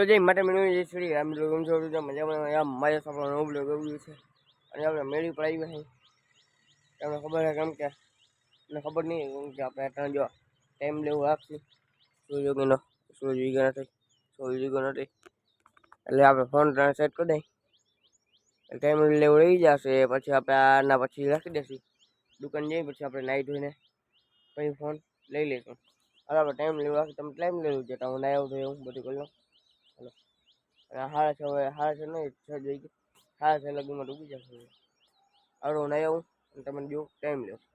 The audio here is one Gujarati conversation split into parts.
તો જઈ માટે મેળવી જઈ છોડી આમ લોકો સમજો મજામાં આમ મારા સપના નવું બ્લોગ આવ્યું છે અને આપણે મેળવી પણ આવી છે તમને ખબર છે કેમ કે મને ખબર નહીં કેમ કે આપણે ત્યાં જો ટાઈમ લેવું રાખશું સૂર્યોગીનો સૂર્ય નથી એટલે આપણે ફોન સેટ કરી દઈએ ટાઈમ લેવું રહી જશે પછી આપણે આના પછી રાખી દઈશું દુકાન જઈ પછી આપણે નાહી ધોઈને પછી ફોન લઈ લઈશું હવે આપણે ટાઈમ લેવું રાખી તમે ટાઈમ લેવું છે તો હું નાહી આવું એવું બધું કરી લઉં હાલો હારા છે હવે હારા છે નહીં જઈ ગઈ હારા છે લગીમાં ડૂબી જશે હવે હું નાહી આવું અને તમને જો ટાઈમ લેવું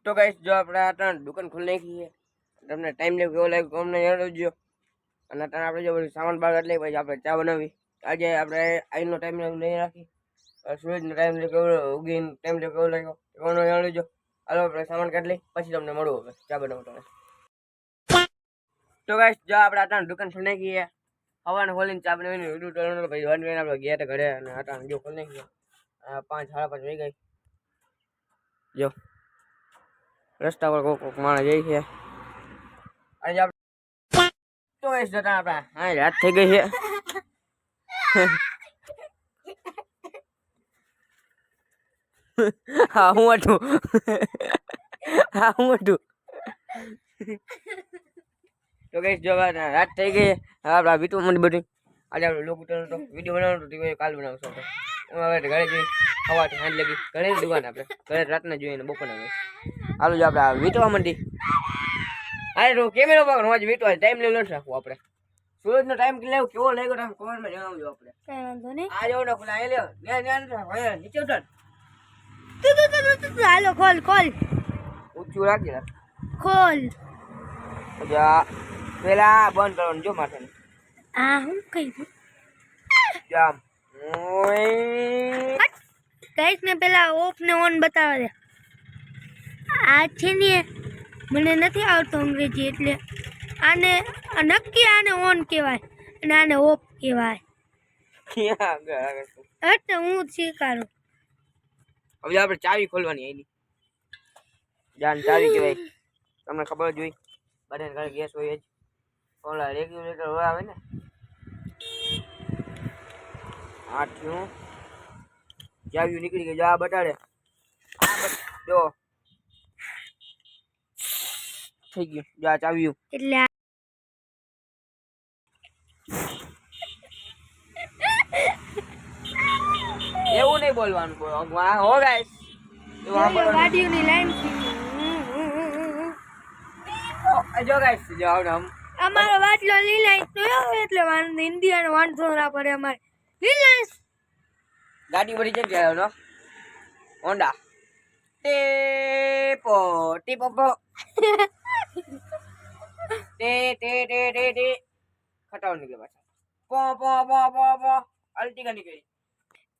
તો ગાઈસ જો આપણે આ દુકાન ખોલી નાખી છે તમને ટાઈમ લેવો કેવો લાગ્યો અમને જણાવજો અને અત્યારે આપણે જો બધું સામાન બહાર કાઢી પછી આપણે ચા બનાવી આજે આપણે આઈનો ટાઈમ નહીં રાખી સૂરજનો ટાઈમ કેવો ઉગીનો ટાઈમ કેવો લાગ્યો એનો જણાવજો હાલો આપણે સામાન કાઢી લઈ પછી તમને મળવું હવે ચા બનાવો તમે તો ગાઈસ જો આપણે અત્યારે દુકાન ખોલી નાખી છે હવાને ખોલીને ચા બનાવીને વિડીયો ટોળનો પછી વન વેન આપણે ગયા ઘરે અને અત્યારે જો ખોલી નાખી 5 સાડા 5 વાગી ગઈ જો રસ્તા પર કોક માણસ જાય છે આજે આપણે તો એ જતા આપણે હા રાત થઈ ગઈ છે હા હું હતું તો કઈ જો રાત થઈ ગઈ આપડા વીટું મને બધું આજે આપણે લોકો તો વિડીયો બનાવવાનો તો કાલ બનાવશો હવે ઘરે જઈ સવારથી સાંજ લગી ઘરે દુકાન આપણે ઘરે રાતના જોઈને બપોરના હાલો જો આપણે વીટવા માંડી અરે તો કેમેરા પકડ હું વીટવા ટાઈમ લેવું નથી રાખવું આપણે સૂરજનો ટાઈમ લેવું કેવો લાગ્યો તમે કોમેન્ટમાં જણાવજો આપણે કઈ વાંધો નહીં આ જો ને ખોલા એ લ્યો નીચે ઉતર હાલો ખોલ ઊંચું રાખજે ખોલ જા પેલા બંધ કરવાનું જો માથે આ હું કઈ જામ ગાઈસ ને પેલા ઓફ ને ઓન બતાવવા દે આ છે ને મને નથી આવતો અંગ્રેજી એટલે આને નક્કી આને ઓન કહેવાય અને આને ઓફ કહેવાય એટલે હું સ્વીકારું હવે આપણે ચાવી ખોલવાની એની જાન ચાવી કહેવાય તમને ખબર જ હોય બધાને ઘરે ગેસ હોય જ ઓલા રેગ્યુલેટર હોય આવે ને આઠનું ચાવી નીકળી ગઈ જા બટાડે જો થઈ ગયું જા ચાવ્યું એટલે એવું નહીં બોલવાનું હો ગાઈસ વાડીઓની લાઈન જો ગાઈસ જો આમ અમારો વાટલો લીલાઈસ તો એટલે વાંધો ઇન્ડિયાનો વાંધો ના પડે અમારે લીલાઈસ ગાડી ભરી કેમ જાય નો હોન્ડા ટેપો ટે ખટાવ નીકળે પાછા પો અલ્ટીગા નીકળી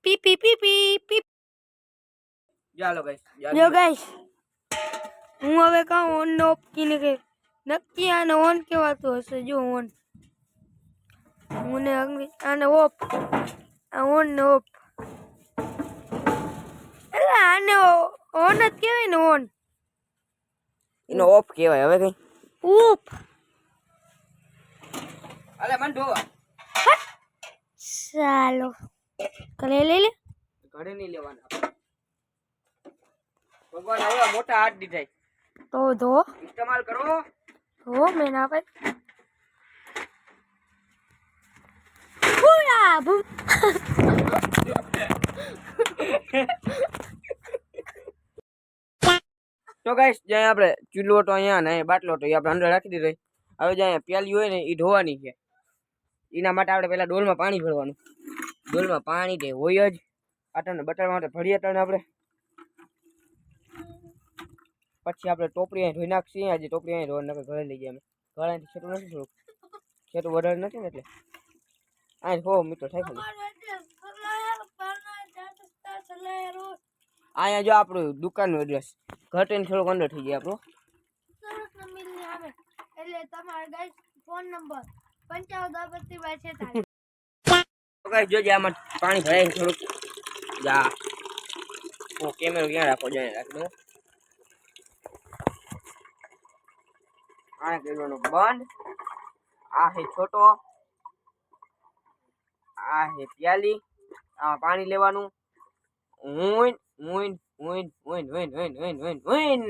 પી ચાલો ગાઈસ જો ગાઈસ હું હવે કહું ઓન નો ઓફ કીને કે નક્કી આને ઓન કહેવાતું હશે જો ઓન મને આને ઓફ આ ઓન ને ઓફ એટલે આને ઓન જ કહેવાય ને ઓન એનો ઓફ કહેવાય હવે કઈ ઓફ અલે મન ધોવા ચાલો કરે લઈ લે ઘરે નહીં લેવાના ભગવાન હવે મોટા હાથ દીધાય તો ધો ઇસ્તેમાલ કરો ધો મેં ના ભાઈ પૂરા ભૂ તો ગાઈસ જ્યાં આપણે ચૂલો તો અહીંયા ને બાટલો તો આપણે અંદર રાખી દીધો હવે જે અહીંયા પ્યાલી હોય ને એ ધોવાની છે. એના માટે આપણે પહેલાં ડોલમાં પાણી ભરવાનું. ડોલમાં પાણી તે હોય જ. આટાને બટાકા માટે ભરીએ તને આપણે. પછી આપણે ટોપરી અહીં ધોઈ નાખીએ. આજે ટોપરી અહીં ધોઈને ઘરે લઈ જઈએ અમે. ઘરે અહીંથી છેટું નથી થોડુંક. છેટું વધારે નથી ને એટલે અહીં હો મીઠો થાય ખાલી. અહીંયા જો આપણું દુકાનનું એડ્રેસ ઘટેને થોડુંક અંદર થઈ જાય આપણું. એટલે તમારા ગાઈસ ફોન નંબર 55 તો ગાઈસ જોજે આમાં પાણી ભરાય છે થોડુંક. જા હું કેમેરો ક્યાં રાખો જાય રાખી દઉં. આ કેમેરો બંધ. આ હે છોટો. આ હે પ્યાલી. આમાં પાણી લેવાનું. ઉઈન ઉઈન ઉઈન ઉઈન ઉઈન ઉઈન ઉઈન ઉઈન ઉઈન ઉઈન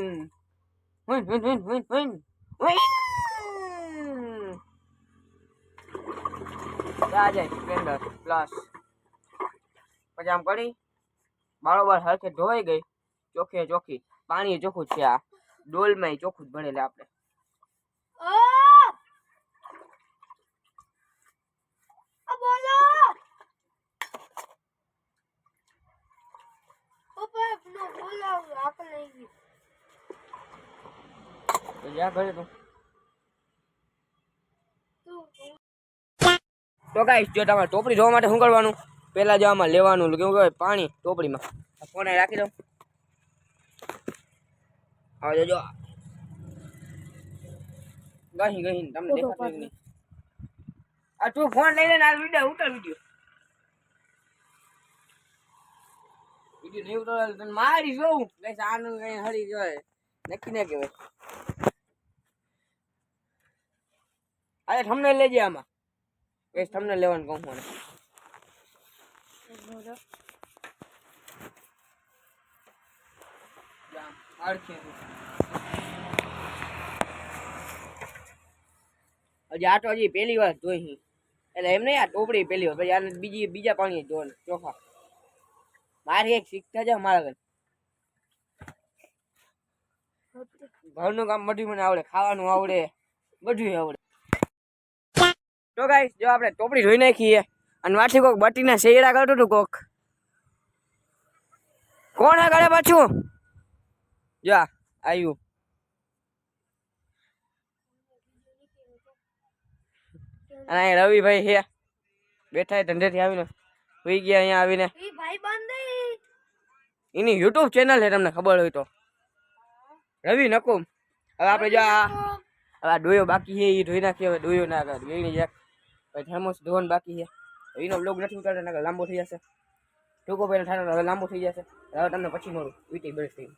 ઉઈન ઉઈન ઉઈન ઉઈન ઉઈન જાય સ્પ્લેન્ડર પ્લસ. પછી આમ કરી બારોબાર હરખે ધોઈ ગઈ. ચોખ્ખે ચોખ્ખી પાણી ચોખ્ખું છે. આ ડોલમાં ચોખ્ખું જ ભરેલે આપણે. તો જા ઘરે તું. તો ગાઈસ જો તમારે ટોપરી ધોવા માટે શું કરવાનું, પહેલા જો આમાં લેવાનું કેવું કહેવાય પાણી ટોપરીમાં. ફોન અહીં રાખી દો. હવે જો ગહી ગહી તમને દેખાતું નહીં. આ તું ફોન લઈ લે ને આ વિડિયો ઉતાર. વિડિયો નહીં ઉતાર તને મારી જોઉં ગાઈસ. આનું કઈ હરી જોય નક્કી ના કહેવાય. અરે તમને લેજે આમાં ગાઈસ. તમને લેવાનું કહું મને. હજી આટો હજી પહેલી વાર ધોઈ એટલે એમ નહીં. આ ટોપડી પહેલી વાર પછી આને બીજા પાણી ધોવાના ચોખા. મારી એક શીખતા જાવ મારા ઘર. ઘરનું કામ બધું મને આવડે. ખાવાનું આવડે બધું આવડે. તો ગાઈસ જો આપણે ટોપડી ધોઈ નાખીએ અને વાથી કોક બટીના શેડા કરતું હતું કોક. કોણ હે ઘરે પાછું? જા આવ્યું. અને અહીંયા રવિભાઈ છે બેઠા ધંધેથી આવીને સુઈ ગયા. અહીંયા આવીને એની યુટ્યુબ ચેનલ છે તમને ખબર હોય તો, રવિ નકુમ. હવે આપણે જો આ ડોયો બાકી છે એ ધોઈ નાખીએ. હવે ડોયો ના કરે વેણી જાય પછી થર્મોસ ધોવાનું બાકી છે. એનો બ્લોગ નથી ઉતારતો નકર લાંબો થઈ જશે. ટૂંકો પહેલા થાય હવે લાંબો થઈ જશે. હવે તમને પછી મળું વીટી બરસ થઈ.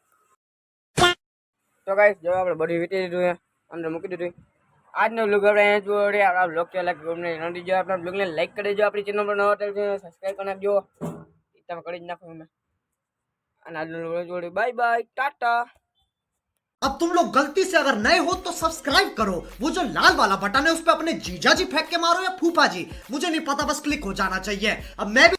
તો ગાઈસ જો આપણે બધી વીટી દીધું અંદર મૂકી દીધું. આજનો બ્લોગ આપણે અહીંયા જોડે. આપણા બ્લોગ કેવા લાગે ગમે નથી જો આપણા બ્લોગને લાઈક કરી દેજો. આપણી ચેનલ પર નવા સબસ્ક્રાઈબ કરી નાખજો. તમે કરી જ નાખો અમે. અને આજનો બ્લોગ જોડે બાય બાય ટાટા. अब तुम लोग गलती से अगर नए हो तो सब्सक्राइब करो. वो जो लाल वाला बटन है उस पर अपने जीजा जी फेंक के मारो या फूफा जी, मुझे नहीं पता, बस क्लिक हो जाना चाहिए. अब मैं भी